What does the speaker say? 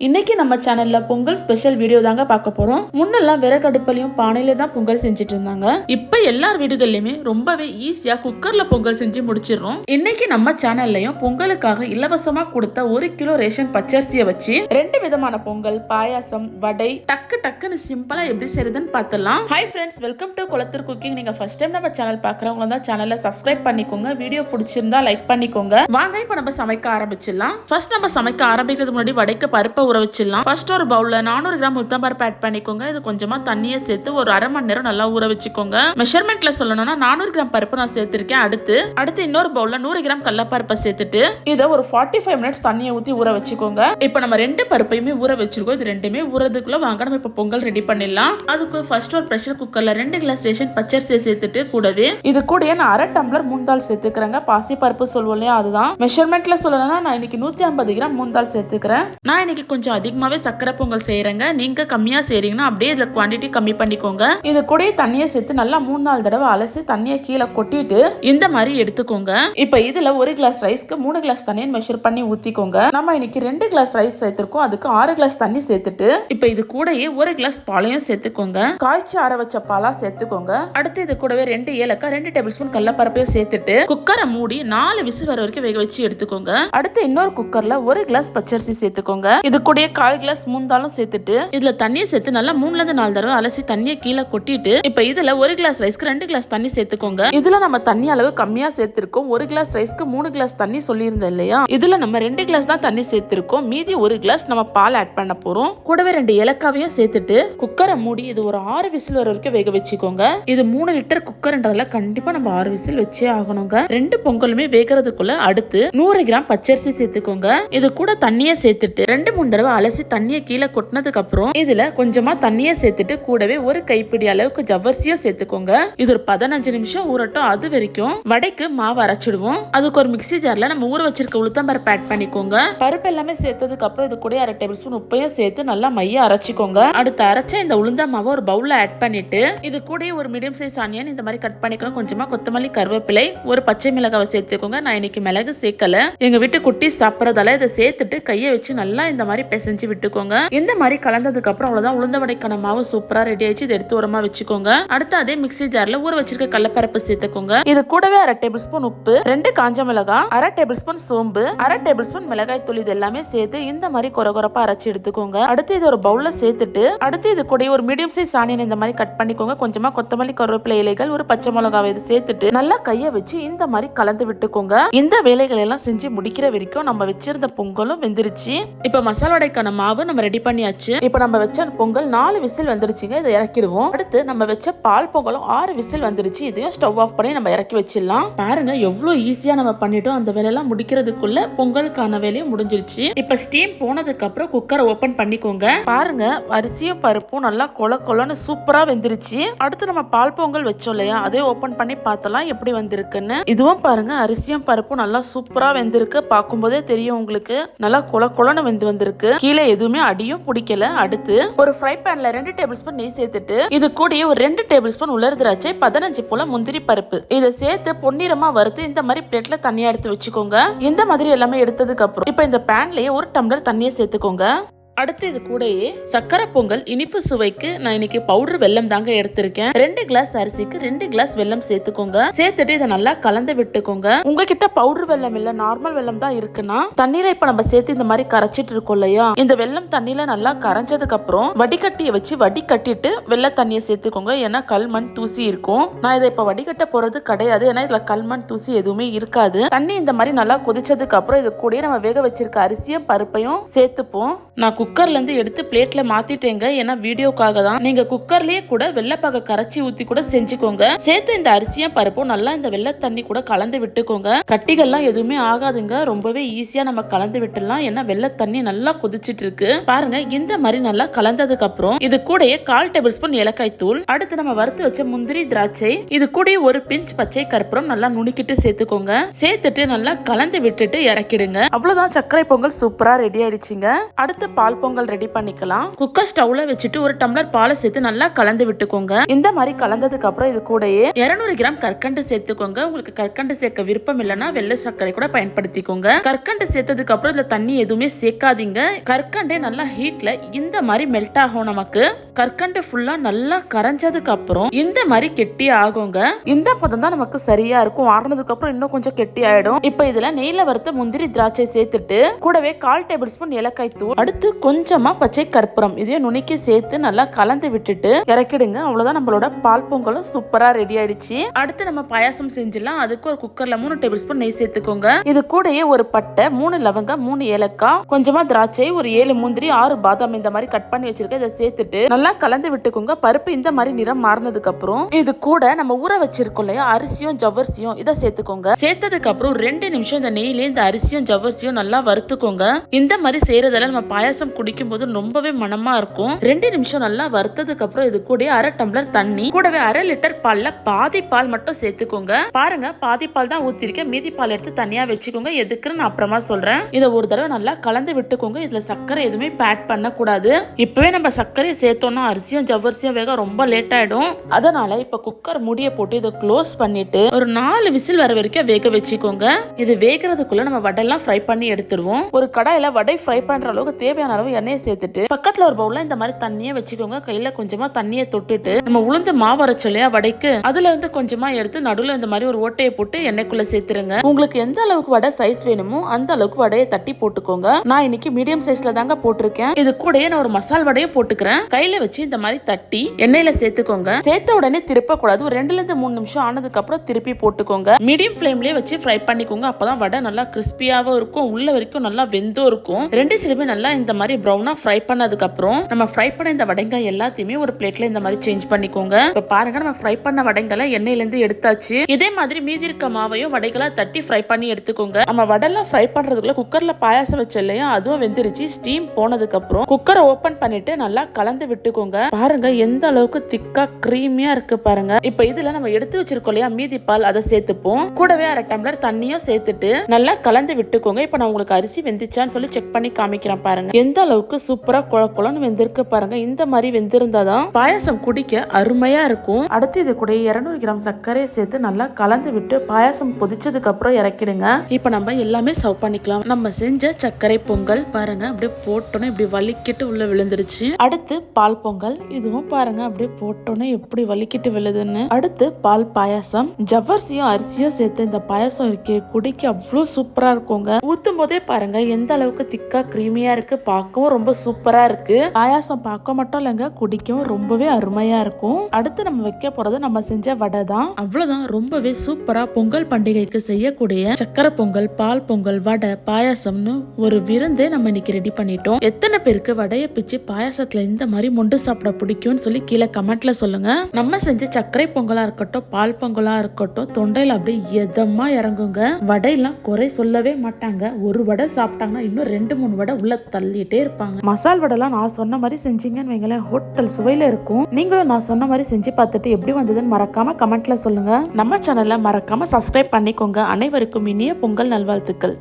இன்னைக்கு நம்ம சேனல்ல பொங்கல் ஸ்பெஷல் வீடியோ தாங்க பார்க்க போறோம். முன்னெல்லாம் விறகடுப்புலயும் பானையில தான் பொங்கல் செஞ்சுட்டு இருந்தாங்க. இப்ப எல்லார் வீடுகள்லயுமே ரொம்பவே ஈஸியா குக்கர்ல பொங்கல் செஞ்சு முடிச்சிடறோம். இன்னைக்கு நம்ம சேனல்லயும் பொங்கலுக்காக இலவசமா கொடுத்த 1 கிலோ ரேஷன் பச்சரிசியை வச்சு 2 விதமான பொங்கல், பாயாசம், வடை டக்குன்னு சிம்பிளா எப்படி செய்யறதுன்னு பார்த்துடலாம். Hi friends, welcome to Kulathur cooking. நீங்க ஃபர்ஸ்ட் டைம் நம்ம சேனல் பாக்குறவங்க தான் சேனலை சப்ஸ்கிரைப் பண்ணிக்கோங்க. வீடியோ பிடிச்சிருந்தா லைக் பண்ணிக்கோங்க. வாங்க இப்ப நம்ம சமைக்க ஆரம்பிச்சிடலாம். ஃபர்ஸ்ட் நம்ம சமைக்க ஆரம்பிக்கிறதுக்கு முன்னாடி வடைக்கு பருப்பை ஊற வச்சிடலாம். ஃபர்ஸ்ட் ஒரு பவுல்ல 400 கிராம் உளுத்தம் பருப்பு ஆட் பண்ணிக்கோங்க. இது கொஞ்சமா தண்ணியை சேர்த்து ஒரு அரை மணி நேரம் நல்லா ஊற வச்சுக்கோங்க. மெஷர்மெண்ட்ல சொல்லணும்னா 400 கிராம் பருப்பு நான் சேர்த்திருக்கேன். அடுத்து இன்னொரு பவுல்ல 100 கிராம் கடலைப்பருப்பை சேர்த்துட்டு இதை ஒரு 45 மினிட்ஸ் தண்ணியை ஊற்றி ஊற வச்சுக்கோங்க. இப்போ நம்ம 2 பருப்பையுமே ஊற வச்சிருக்கோம். இது ரெண்டுமே ஊறதுக்குள்ள வாங்க நம்ம இப்போ பொங்கல் ரெடி பண்ணிடலாம். அதுக்கு ஃபர்ஸ்ட் ஒரு ப்ரெஷர் குக்கர்ல 2 கிளாஸ் ரேஷன் பச்சரிசியை சேர்த்துட்டு கூடவே இது கூட நான் அரை டம்ளர் மூந்தால் சேர்த்துக்கிறேங்க. பாசி பருப்பு சொல்லுவோம் இல்லையா, அதுதான். மெஷர்மெண்ட்ல சொல்லணும்னா நான் இன்னைக்கு 150 கிராம் மூந்தால் சேர்த்துக்கிறேன். நான் இன்னைக்கு கொஞ்சம் அதிகமாவே சக்கரை பொங்கல் செய்யறேங்க. நீங்க கம்மியா செய்றீங்கன்னா அப்படியே இதுல குவாண்டிட்டி கம்மி பண்ணிக்கோங்க. இது கூட தண்ணியை சேர்த்து நல்லா 3-4 தடவை அலசி தண்ணியை கீழே கொட்டிட்டு இந்த மாதிரி எடுத்துக்கோங்க. இப்ப இதுல 1 கிளாஸ் ரைஸ்க்கு 3 கிளாஸ் தண்ணியை மெஷர் பண்ணி ஊத்திக்கோங்க. நம்ம இன்னைக்கு 2 கிளாஸ் ரைஸ் சேர்த்திருக்கோம். அதுக்கு 6 கிளாஸ் தண்ணி சேர்த்துட்டு இப்ப இது கூடயே 1 கிளாஸ் பாலையும் சேர்த்துக்கோங்க. காய்ச்சி ஆற வச்ச பாலா சேர்த்துக்கோங்க. அடுத்து இது கூடவே 2 ஏலக்காய், 2 டேபிள் ஸ்பூன் கடலைப்பருப்பையும் சேர்த்துட்டு குக்கரை மூடி 4 விசில் வர வரைக்கும் வேக வச்சு எடுத்துக்கோங்க. அடுத்து இன்னொரு குக்கர்ல 1 கிளாஸ் பச்சரிசி சேர்த்துக்கோங்க. இது கூட 1/4 கிளாஸ் மூந்தாலும் சேர்த்துட்டு இதுல தண்ணியை சேர்த்து நல்லா 3-4 தடவை அலசி தண்ணியை கீழே கொட்டிட்டு இப்ப இதுல 1 கிளாஸ் ரைஸ்க்கு 2 கிளாஸ் தண்ணி சேர்த்துக்கோங்க. இதுல நம்ம தண்ணி அளவு கம்மியா சேர்த்திருக்கோம். 1 கிளாஸ் ரைஸ்க்கு 3 கிளாஸ் தண்ணி சொல்லியிருந்தோம் இல்லையா, இதுல நம்ம 2 கிளாஸ் தான் தண்ணி சேர்த்திருக்கோம். மீதி 1 கிளாஸ் நம்ம பால் ஆட் பண்ண போறோம். கூடவே 2 ஏலக்காவையும் சேர்த்துட்டு குக்கரை மூடி இது ஒரு 6 விசில் வர வரைக்கும் வேக வச்சுக்கோங்க. இது 3 லிட்டர் குக்கர்ன்றதால கண்டிப்பா நம்ம 6 விசில் வச்சே ஆகணுங்க. 2 பொங்கலுமே வேகிறதுக்குள்ள அடுத்து 100 கிராம் பச்சரிசி சேர்த்துக்கோங்க. இது கூட தண்ணியை சேர்த்துட்டு 2-3 தடவை அலசி தண்ணியை கீழே கொட்டினதுக்கு அப்புறம் இதுல கொஞ்சமா தண்ணியை சேர்த்துட்டு கூடவே 1 கைப்பிடி அளவுக்கு ஜவ்வரிசியும் சேர்த்துக்கோங்க. இது ஒரு 15 நிமிஷம் ஊறட்டும். அது வரைக்கும் வடைக்கு மாவு அரைச்சிடுவோம். அதுக்கு ஒரு மிக்ஸி ஜார்ல நம்ம ஊற வச்சிருக்க உளுத்தம் பருப்பு ஆட் பண்ணிக்கோங்க. பருப்பு எல்லாமே சேர்த்ததுக்கு அப்புறம் இது கூட 1/2 டேபிள் ஸ்பூன் உப்பையும் சேர்த்து நல்லா மைய அரைச்சிக்கோங்க. அடுத்து அரைச்ச இந்த உளுந்த மாவை ஒரு பவுல்ல ஆட் பண்ணிட்டு இது கூட ஒரு மீடியம் சைஸ் ஆனியன் இந்த மாதிரி கட் பண்ணிக்கோங்க. கொஞ்சமா கொத்தமல்லி, கருவேப்பிலை, ஒரு பச்சை மிளகாவை சேர்த்துக்கோங்க. நான் இன்னைக்கு மிளகு சேர்க்கல. எங்க வீட்டு குட்டி சாப்பிடறதால இதை சேர்த்துட்டு கையை வச்சு நல்லா இந்த மாதிரி பிசைஞ்சு விட்டுக்கோங்க. இந்த மாதிரி கலந்ததுக்கு அப்புறம் அவ்வளவுதான், உளுந்த வடைக்கான மாவு சூப்பரா ரெடி ஆயிடுச்சு. இதை எடுத்து ஓரமா வச்சுக்கோங்க. அடுத்து அதே மிக்ஸி ஜார்ல ஊற வச்சிருக்க கடலைப்பருப்பு சேர்த்துக்கோங்க. இது கூடவே 1/2 டேபிள் ஸ்பூன் உப்பு, 2 காஞ்ச மிளகாய், 1/2 டேபிள் ஸ்பூன் சோம்பு, 1/2 டேபிள் ஸ்பூன் மிளகாய் தூள், இது எல்லாமே சேர்த்து இந்த மாதிரி கொரகொரப்பா அரைச்சு எடுத்துக்கோங்க. அடுத்து இது ஒரு பவுல்ல சேர்த்துட்டு அடுத்து இது கூட ஒரு மீடியம் சைஸ் ஆனியன் இந்த மாதிரி கட் பண்ணிக்கோங்க. கொஞ்சமா கொத்தமல்லி, கருவேப்பிலை இலைகள், ஒரு பச்சை மிளகாய் இது சேர்த்துட்டு நல்லா கையை வச்சு இந்த மாதிரி கலந்து விட்டுக்கோங்க. இந்த வேலைகள் எல்லாம் செஞ்சு முடிக்கிற வரைக்கும் நம்ம வச்சிருந்த பொங்கலும் வெந்துருச்சு. இப்ப மசாலா வடைக்கான மாவு நம்ம ரெடி பண்ணியாச்சு. இப்ப நம்ம வச்ச பொங்கல் 4 விசில் வந்துருச்சுங்க. இதை இறக்கிடுவோம். அடுத்து நம்ம வச்ச பால் பொங்கலும் 6 விசில் வந்துருச்சு. இதையும் ஸ்டவ் ஆஃப் பண்ணி நம்ம இறக்கி வச்சிடலாம். பாருங்க எவ்வளவு ஈஸியா நம்ம பண்ணிட்டோம். அந்த வேலையெல்லாம் முடிக்கிறதுக்குள்ள பொங்கலுக்கான வேலையும் முடிஞ்சிருச்சு. இப்ப ஸ்டீம் போனதுக்கு அப்புறம் குக்கரை ஓபன் பண்ணிக்கோங்க. பாருங்க அரிசியும் பருப்பும் நல்லா கொலன்னு சூப்பரா வெந்துருச்சு. அடுத்து நம்ம பால் பொங்கல் வச்சோம் இல்லையா, அதே ஓபன் பண்ணி பார்த்தலாம் எப்படி வந்திருக்குன்னு. இதுவும் பாருங்க அரிசியும் பருப்பும் நல்லா சூப்பரா வெந்திருக்கு. பார்க்கும் போதே தெரியும் உங்களுக்கு நல்லா கொலன்னு வந்திருக்கு. கீழே எதுவுமே அடியும் பிடிக்கல. அடுத்து ஒரு ஃப்ரை பேன்ல 2 டேபிள் ஸ்பூன் நெய் சேர்த்துட்டு இது கூட ஒரு 2 டேபிள் ஸ்பூன் உலர் திராட்சை, 15 போல முந்திரி பருப்பு இதை சேர்த்து பொன்னிறமா வறுத்து இந்த மாதிரி பிளேட்ல தனியா எடுத்து வச்சுக்கோங்க. இந்த மாதிரி எல்லாமே எடுத்ததுக்கு அப்புறம் இப்ப இந்த பேன்லயே 1 டம்ளர் தண்ணியை சேர்த்துக்கோங்க. அடுத்து இது கூடயே சக்கரை பொங்கல் இனிப்பு சுவைக்கு நான் இன்னைக்கு பவுடர் வெல்லம் தாங்க எடுத்திருக்கேன். 2 கிளாஸ் அரிசிக்கு 2 கிளாஸ் வெல்லம் சேர்த்துக்கோங்க. சேர்த்துட்டு இதை நல்லா கலந்து விட்டுக்கோங்க. உங்ககிட்ட பவுடர் வெல்லம் இல்ல நார்மல் வெல்லம் தான் இருக்குன்னா தண்ணீரை இப்ப நம்ம சேர்த்து இந்த மாதிரி கரைச்சிட்டு இருக்கோம் இல்லையா, இந்த வெல்லம் தண்ணியில நல்லா கரைஞ்சதுக்கு அப்புறம் வடிகட்டியை வச்சு வடிகட்டிட்டு வெள்ளை தண்ணியை சேர்த்துக்கோங்க. ஏன்னா கல்மண் தூசி இருக்கும். நான் இதை இப்ப வடிகட்ட போறது கிடையாது. ஏன்னா இதுல கல்மண் தூசி எதுவுமே இருக்காது. தண்ணி இந்த மாதிரி நல்லா கொதிச்சதுக்கு அப்புறம் இது கூட நம்ம வேக வச்சிருக்க அரிசியும் பருப்பையும் சேர்த்துப்போம். நான் குக்கர்ல இருந்து எடுத்து பிளேட்ல மாத்திட்டேங்க. ஏன்னா வீடியோக்காக தான். நீங்க குக்கர்லயே கூட வெள்ளைப்பாக கரைச்சி ஊத்தி கூட செஞ்சுக்கோங்க. சேர்த்து இந்த அரிசியும் பருப்பும் நல்லா இந்த வெள்ளை தண்ணி கூட கலந்து விட்டுக்கோங்க. கட்டிகள்லாம் எதுவுமே ஆகாதுங்க. ரொம்பவே ஈஸியா நம்ம கலந்து விட்டுலாம். ஏன்னா வெள்ளை தண்ணி நல்லா கொதிச்சிட்டு இருக்கு. பாருங்க இந்த மாதிரி நல்லா கலந்ததுக்கு அப்புறம் இது கூடயே 1/4 டேபிள் ஸ்பூன் ஏலக்காய் தூள், அடுத்து நம்ம வறுத்து வச்ச முந்திரி திராட்சை, இது கூட ஒரு பிஞ்ச் பச்சை கற்பூரம் நல்லா நுணுக்கிட்டு சேர்த்துக்கோங்க. சேர்த்துட்டு நல்லா கலந்து விட்டுட்டு இறக்கிடுங்க. அவ்வளவுதான், சர்க்கரை பொங்கல் சூப்பரா ரெடி ஆயிடுச்சுங்க. அடுத்து பால் பால் பொங்கல் ரெடி பண்ணிக்கலாம். குக்கர் ஸ்டவ்ல வச்சுட்டு ஒரு டம்ளர் பாலை சேர்த்து நல்லா கலந்து விட்டுக்கோங்க. இந்த மாதிரி கலந்ததுக்கு அப்புறம் இது கூடயே 200 கிராம் கற்கண்டு சேர்த்துக்கோங்க. உங்களுக்கு கற்கண்டு சேர்க்க விருப்பம் இல்லைன்னா வெள்ளை சர்க்கரை கூட பயன்படுத்திக்கோங்க. கற்கண்டு சேர்த்ததுக்கு அப்புறம் இதுல தண்ணி எதுவுமே சேர்க்காதீங்க. கற்கண்டே நல்லா ஹீட்ல இந்த மாதிரி மெல்ட் ஆகும். நமக்கு கற்கண்டு ஃபுல்லா நல்லா கரைஞ்சதுக்கு அப்புறம் இந்த மாதிரி கெட்டி ஆகுங்க. இந்த பதம் தான் நமக்கு சரியா இருக்கும். ஆறுனதுக்கு அப்புறம் இன்னும் கொஞ்சம் கெட்டி ஆயிடும். இப்ப இதுல நெய்ல வறுத்த முந்திரி திராட்சை சேர்த்துட்டு கூடவே 1/4 டேபிள் ஸ்பூன் ஏலக்காய் தூள், அடுத்து கொஞ்சமா பச்சை கற்பூரம் இதையும் நுணுக்கி சேர்த்து நல்லா கலந்து விட்டுட்டு இறக்கிடுங்க. அவ்வளவுதான், நம்மளோட பால் பொங்கலும் சூப்பரா ரெடி ஆயிடுச்சு. அடுத்து நம்ம பாயாசம் செஞ்சிடலாம். அதுக்கு ஒரு குக்கர்ல 3 டேபிள் ஸ்பூன் நெய் சேர்த்துக்கோங்க. இது கூடயே ஒரு பட்டை, 3 லவங்கம், 3 ஏலக்காய், கொஞ்சமா திராட்சை, ஒரு 7 முந்திரி, 6 பாதாம் இந்த மாதிரி கட் பண்ணி வச்சிருக்கேன். இதை சேர்த்துட்டு நல்லா கலந்து விட்டுக்கோங்க. பருப்பு இந்த மாதிரி நிறம் மாறினதுக்கு அப்புறம் இது கூட நம்ம ஊற வச்சிருக்கோம் இல்லையா அரிசியும் ஜவ்வரிசியும், இதை சேர்த்துக்கோங்க. சேர்த்ததுக்கு அப்புறம் 2 நிமிஷம் இந்த நெய்ல இந்த அரிசியும் ஜவ்வரிசியும் நல்லா வறுத்துக்கோங்க. இந்த மாதிரி செய்யறதால நம்ம பாயாசம் குடிக்கும் போது ரொம்பவே மனமா இருக்கும். 2 நிமிஷம் நல்லா வறுத்ததுக்கு அப்புறம் இது கூட 1/2 டம்ளர் தண்ணி, கூடவே 1/2 லிட்டர் பால்ல பாதி பால் மட்டும் சேர்த்துக்கோங்க. பாருங்க, பாதி பால் தான் ஊத்திருக்கேன். மீதி பால் எடுத்து தனியா வச்சுக்கோங்க. எதுக்குன்னு நான் அப்புறமா சொல்றேன். இதை ஒரு தடவை நல்லா கலந்து விட்டுக்கோங்க. இதுல சர்க்கரை எதுவுமே பேட் பண்ண கூடாது. இப்பவே நம்ம சர்க்கரையை சேர்த்தோம்னா அரிசியும் ஜவ்வரிசியும் வேக ரொம்ப லேட் ஆயிடும். அதனால இப்ப குக்கர் மூடிய போட்டு இதை க்ளோஸ் பண்ணிட்டு ஒரு 4 விசில் வர வரைக்கும் வேக வச்சுக்கோங்க. இது வேகிறதுக்குள்ள நம்ம வடையெல்லாம் ஃப்ரை பண்ணி எடுத்துருவோம். ஒரு கடாயில வடை ஃப்ரை பண்ற அளவுக்கு தேவையான அளவு எண்ணெயை சேர்த்துட்டு பக்கத்துல ஒரு பவுல்ல இந்த மாதிரி தண்ணியை வச்சுக்கோங்க. கையில கொஞ்சமா தண்ணியை தொட்டுட்டு நம்ம உளுந்து மாவு அரைச்சலையா வடைக்கு, அதுல இருந்து கொஞ்சமா எடுத்து நடுவுல இந்த மாதிரி ஒரு ஓட்டையை போட்டு எண்ணெய்க்குள்ள சேர்த்துருங்க. உங்களுக்கு எந்த அளவுக்கு வடை சைஸ் வேணுமோ அந்த அளவுக்கு வடையை தட்டி போட்டுக்கோங்க. நான் இன்னைக்கு மீடியம் சைஸ்ல தாங்க போட்டிருக்கேன். இது கூடயே நான் ஒரு மசால் வடையை போட்டுக்கிறேன். கையில வச்சு இந்த மாதிரி தட்டி எண்ணெயில சேர்த்துக்கோங்க. சேர்த்த உடனே திருப்ப கூடாது. ஒரு 2ல இருந்து 3 நிமிஷம் ஆனதுக்கு அப்புறம் திருப்பி போட்டுக்கோங்க. மீடியம் ஃப்ளேம்லயே வச்சு ஃப்ரை பண்ணிக்கோங்க. அப்பதான் வடை நல்லா கிறிஸ்பியாவும் இருக்கும், உள்ள வரைக்கும் நல்லா வெந்தும் இருக்கும். 2 சைடுமே நல்லா இந்த மாதிரி ப்ரௌனா ஃப்ரை பண்ணதுக்கு அப்புறம் நம்ம ஃப்ரை பண்ண இந்த வடைங்க எல்லாத்தையுமே ஒரு பிளேட்ல இந்த மாதிரி சேஞ்ச் பண்ணிக்கோங்க. இப்ப பாருங்க, நம்ம ஃப்ரை பண்ண வடைங்களை எண்ணெயில இருந்து எடுத்தாச்சு. இதே மாதிரி மீதி இருக்க மாவையும் வடைகளை தட்டி ஃப்ரை பண்ணி எடுத்துக்கோங்க. நம்ம வடைலாம் ஃப்ரை பண்றதுக்குள்ள குக்கர்ல பாயாசம் வச்ச இல்லையா அதுவும் வெந்துருச்சு. ஸ்டீம் போனதுக்கு அப்புறம் குக்கரை ஓபன் பண்ணிட்டு நல்லா கலந்து விட்டுக்கோங்க. பாருங்க எந்த அளவுக்கு திக்கா கிரீமியா இருக்கு பாருங்க. இப்ப இதுல நம்ம எடுத்து வச்சிருக்கோம் இல்லையா மீதி பால், அதை சேர்த்துப்போம். கூடவே 1/2 டம்ளர் தண்ணியும் சேர்த்துட்டு நல்லா கலந்து விட்டுக்கோங்க. இப்ப நான் உங்களுக்கு அரிசி வெந்துச்சான்னு சொல்லி செக் பண்ணி காமிக்கிறேன் பாருங்க. எந்த அளவுக்கு சூப்பரா குழக்குழன்னு வெந்திருக்கு பாருங்க. இந்த மாதிரி வெந்திருந்தாதான் பாயாசம் குடிக்க அருமையா இருக்கும். அடுத்து இது கூட 200 கிராம் சர்க்கரையை சேர்த்து நல்லா கலந்து விட்டு பாயாசம் கொதிச்சதுக்கு அப்புறம் இறக்கிடுங்க. இப்ப நம்ம எல்லாமே சர்வ் பண்ணிக்கலாம். நம்ம செஞ்ச சர்க்கரை பொங்கல் பாருங்க அப்படியே போட்டோன்னே இப்படி வலிக்கிட்டு உள்ள விழுந்துருச்சு. அடுத்து பால் பொங்கல், இதுவும் பாருங்க அப்படியே போட்டோன்னே எப்படி வலிக்கிட்டு விழுதுன்னு. அடுத்து பால் பாயாசம், ஜவ்வரிசியும் அரிசியும் சேர்த்து இந்த பாயாசம் இருக்கே குடிக்க அவ்வளவு சூப்பரா இருக்குங்க. ஊத்தும் போதே பாருங்க எந்த அளவுக்கு திக்கா கிரீமியா இருக்கு. பார்க்கவும் ரொம்ப சூப்பரா இருக்கு. பாயாசம் பார்க்க மட்டும் இல்லைங்க, குடிக்கவும் ரொம்பவே அருமையா இருக்கும். அடுத்து நம்ம வைக்க போறது நம்ம செஞ்ச வடை தான். அவ்வளவுதான், ரொம்பவே சூப்பரா பொங்கல் பண்டிகைக்கு செய்யக்கூடிய சக்கரை பொங்கல், பால் பொங்கல், வடை, பாயாசம்னு ஒரு விருந்தே நம்ம இன்னைக்கு ரெடி பண்ணிட்டோம். எத்தனை பேருக்கு வடைய பிச்சு பாயாசத்துல இந்த மாதிரி மொண்டு சாப்பிட பிடிக்கும்னு சொல்லி கீழே கமெண்ட்ல சொல்லுங்க. நம்ம செஞ்ச சக்கரை பொங்கலா இருக்கட்டும், பால் பொங்கலா இருக்கட்டும், தொண்டையில அப்படியே எதமா இறங்குங்க. வடையெல்லாம் குறை சொல்லவே மாட்டாங்க. ஒரு வடை சாப்பிட்டாங்கன்னா இன்னும் 2-3 வடை உள்ள தள்ளிட்டே இருப்பாங்க. மசால் வடைலாம் நான் சொன்ன மாதிரி செஞ்சீங்கன்னு வைங்களேன், ஹோட்டல் சுவையில இருக்கும். நீங்களும் நான் சொன்ன மாதிரி செஞ்சு பார்த்துட்டு எப்படி வந்ததுன்னு மறக்காம கமெண்ட்ல சொல்லுங்க. நம்ம சேனல்ல மறக்காம சப்ஸ்கிரைப் பண்ணிக்கோங்க. அனைவருக்கும் இனிய பொங்கல் நல்வாழ்த்துக்கள்.